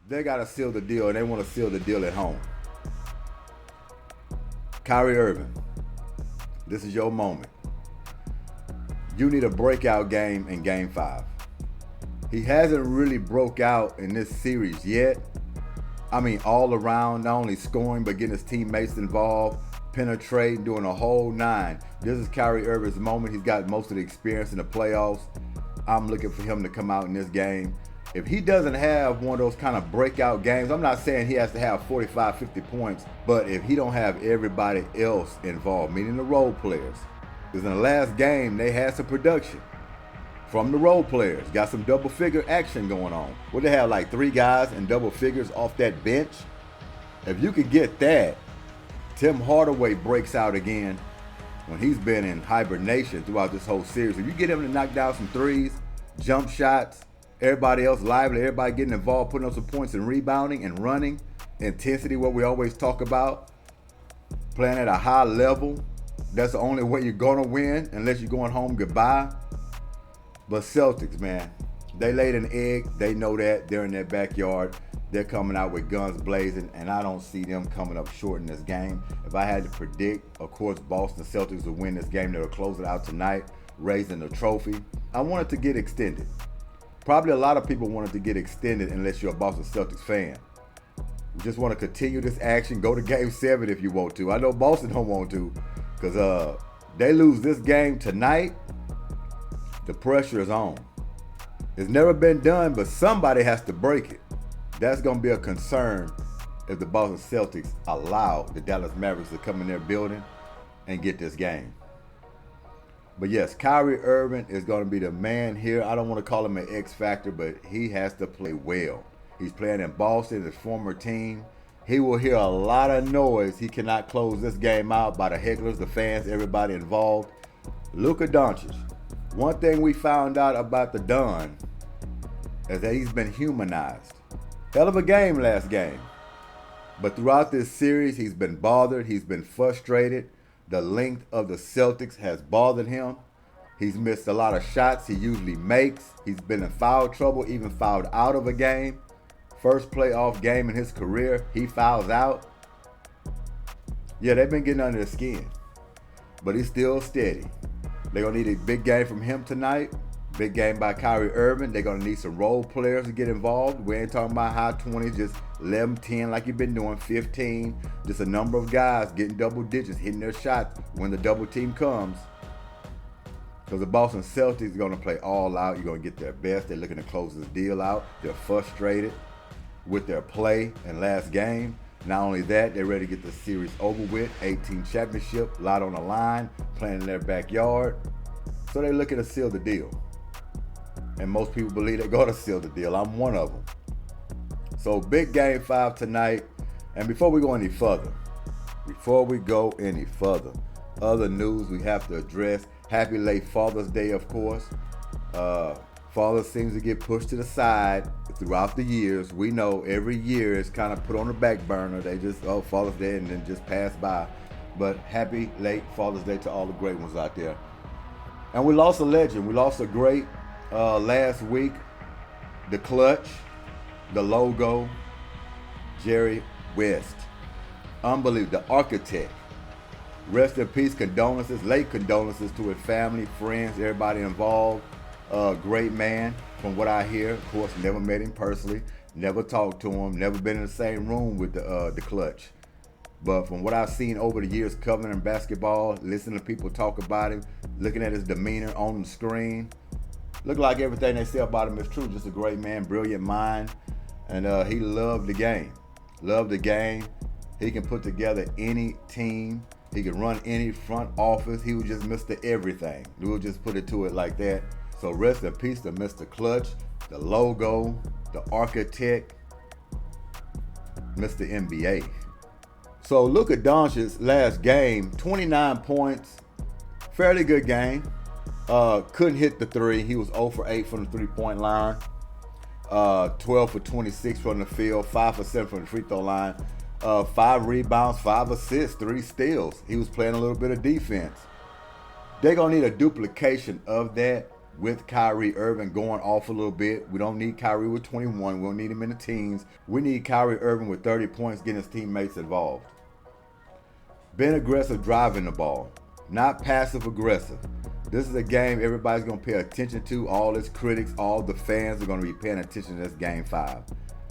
they got to seal the deal, and they want to seal the deal at home. Kyrie Irving, this is your moment. You need a breakout game in Game 5. He hasn't really broke out in this series yet. I mean, all around, not only scoring, but getting his teammates involved, penetrating, doing a whole nine. This is Kyrie Irving's moment. He's got most of the experience in the playoffs. I'm looking for him to come out in this game. If he doesn't have one of those kind of breakout games, I'm not saying he has to have 45, 50 points, but if he don't have everybody else involved, meaning the role players, because in the last game, they had some production from the role players. Got some double figure action going on. What they have, like 3 guys in double figures off that bench? If you could get that, Tim Hardaway breaks out again when he's been in hibernation throughout this whole series. If you get him to knock down some threes, jump shots, everybody else lively, everybody getting involved, putting up some points and rebounding and running, intensity, what we always talk about, playing at a high level, that's the only way you're going to win unless you're going home goodbye. But Celtics, man, they laid an egg. They know that. They're in their backyard. They're coming out with guns blazing, and I don't see them coming up short in this game. If I had to predict, of course, Boston Celtics will win this game. They'll close it out tonight, raising the trophy. I want it to get extended. Probably a lot of people want it to get extended unless you're a Boston Celtics fan. We just want to continue this action. Go to Game 7 if you want to. I know Boston don't want to because they lose this game tonight. The pressure is on. It's never been done, but somebody has to break it. That's going to be a concern if the Boston Celtics allow the Dallas Mavericks to come in their building and get this game. But yes, Kyrie Irving is going to be the man here. I don't want to call him an X factor, but he has to play well. He's playing in Boston, his former team. He will hear a lot of noise. He cannot close this game out by the hecklers, the fans, everybody involved. Luka Doncic. One thing we found out about the Don is that he's been humanized. Hell of a game last game. But throughout this series, he's been bothered. He's been frustrated. The length of the Celtics has bothered him. He's missed a lot of shots he usually makes. He's been in foul trouble, even fouled out of a game. First playoff game in his career, he fouls out. Yeah, they've been getting under his skin. But he's still steady. They're going to need a big game from him tonight. Big game by Kyrie Irving. They're going to need some role players to get involved. We ain't talking about high 20s, just 11, 10 like you've been doing, 15. Just a number of guys getting double digits, hitting their shots when the double team comes. Because the Boston Celtics are going to play all out. You're going to get their best. They're looking to close this deal out. They're frustrated with their play in last game. Not only that, they're ready to get the series over with. 18 championship, a lot on the line, playing in their backyard. So they're looking to seal the deal. And most people believe they're going to seal the deal. I'm one of them. So big Game 5 tonight. And before we go any further, other news we have to address. Happy late Father's Day, of course. Father seems to get pushed to the side throughout the years. We know every year it's kind of put on the back burner. They just, Father's Day, and then just pass by. But happy late Father's Day to all the great ones out there. And we lost a legend. We lost a great last week. The clutch, the logo, Jerry West. Unbelievable. The architect. Rest in peace, condolences, late condolences to his family, friends, everybody involved. Great man, from what I hear. Of course, never met him personally, never talked to him, never been in the same room with the clutch. But from what I've seen over the years covering basketball, listening to people talk about him, looking at his demeanor on the screen, look like everything they say about him is true. Just a great man, brilliant mind, and he loved the game. Loved the game. He can put together any team. He can run any front office. He was just Mr. Everything. We'll just put it to it like that. So rest in peace to Mr. Clutch, the logo, the architect, Mr. NBA. So Luka Doncic's last game, 29 points, fairly good game. Couldn't hit the three. He was 0 for 8 from the three-point line, 12 for 26 from the field, 5 for 7 from the free throw line, 5 rebounds, 5 assists, 3 steals. He was playing a little bit of defense. They're going to need a duplication of that with Kyrie Irving going off a little bit. We don't need Kyrie with 21. We don't need him in the teens. We need Kyrie Irving with 30 points, getting his teammates involved. Being aggressive, driving the ball, not passive aggressive. This is a game everybody's going to pay attention to. All its critics, all the fans are going to be paying attention to this game 5.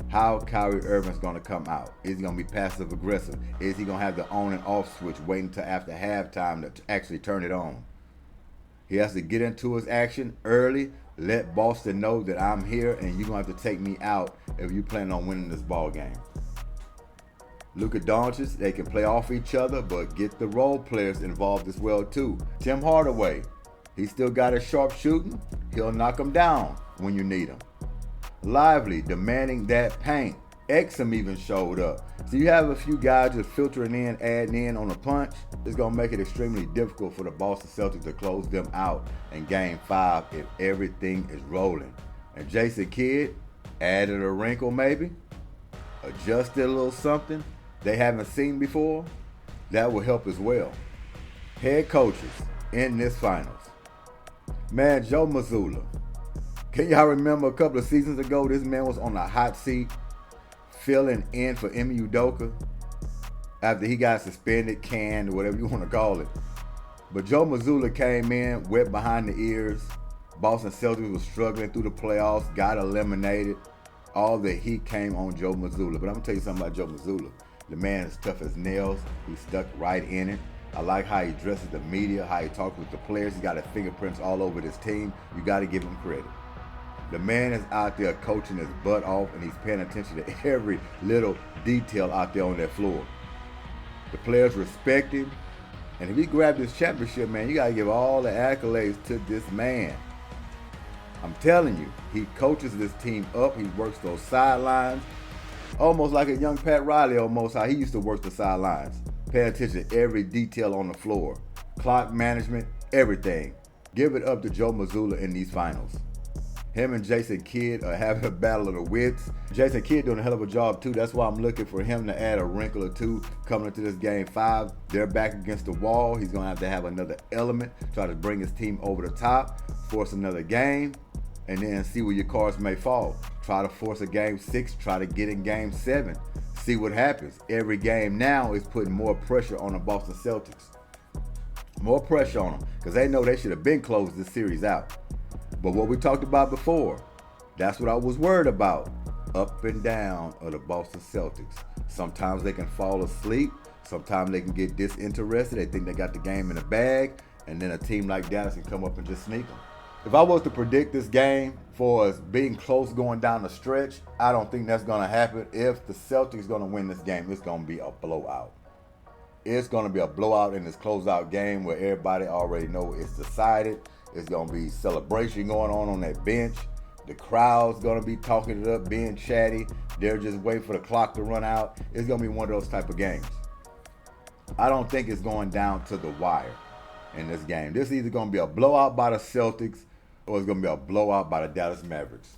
How Kyrie Irving's going to come out. Is he going to be passive aggressive? Is he going to have the on and off switch waiting until after halftime to actually turn it on? He has to get into his action early, let Boston know that I'm here and you're going to have to take me out if you plan on winning this ball game. Luka Doncic, they can play off each other, but get the role players involved as well too. Tim Hardaway, he still got his sharp shooting. He'll knock them down when you need him. Lively, demanding that paint. Exum even showed up. So you have a few guys just filtering in, adding in on a punch. It's going to make it extremely difficult for the Boston Celtics to close them out in Game 5 if everything is rolling. And Jason Kidd added a wrinkle maybe, adjusted a little something they haven't seen before. That will help as well. Head coaches in this finals. Man, Joe Mazzulla. Can y'all remember a couple of seasons ago, this man was on the hot seat filling in for Ime Udoka after he got suspended, canned, or whatever you want to call it. But Joe Mazzulla came in, wet behind the ears. Boston Celtics was struggling through the playoffs, got eliminated. All the heat came on Joe Mazzulla. But I'm going to tell you something about Joe Mazzulla. The man is tough as nails. He stuck right in it. I like how he dresses the media, how he talks with the players. He got his fingerprints all over this team. You got to give him credit. The man is out there coaching his butt off, and he's paying attention to every little detail out there on that floor. The players respect him. And if he grabbed this championship, man, you got to give all the accolades to this man. I'm telling you, he coaches this team up. He works those sidelines. Almost like a young Pat Riley, almost how he used to work the sidelines. Pay attention to every detail on the floor. Clock management, everything. Give it up to Joe Mazzulla in these finals. Him and Jason Kidd are having a battle of the wits. Jason Kidd doing a hell of a job too. That's why I'm looking for him to add a wrinkle or two coming into this Game 5. They're back against the wall. He's going to have another element, try to bring his team over the top, force another game, and then see where your cards may fall. Try to force a Game 6, try to get in Game 7. See what happens. Every game now is putting more pressure on the Boston Celtics. More pressure on them because they know they should have been closed this series out. But what we talked about before, that's what I was worried about. Up and down of the Boston Celtics. Sometimes they can fall asleep. Sometimes they can get disinterested. They think they got the game in the bag. And then a team like Dallas can come up and just sneak them. If I was to predict this game for us being close going down the stretch, I don't think that's going to happen. If the Celtics going to win this game, it's going to be a blowout. It's going to be a blowout in this closeout game where everybody already know it's decided. It's going to be celebration going on that bench. The crowd's going to be talking it up, being chatty. They're just waiting for the clock to run out. It's going to be one of those type of games. I don't think it's going down to the wire in this game. This is either going to be a blowout by the Celtics or it's going to be a blowout by the Dallas Mavericks.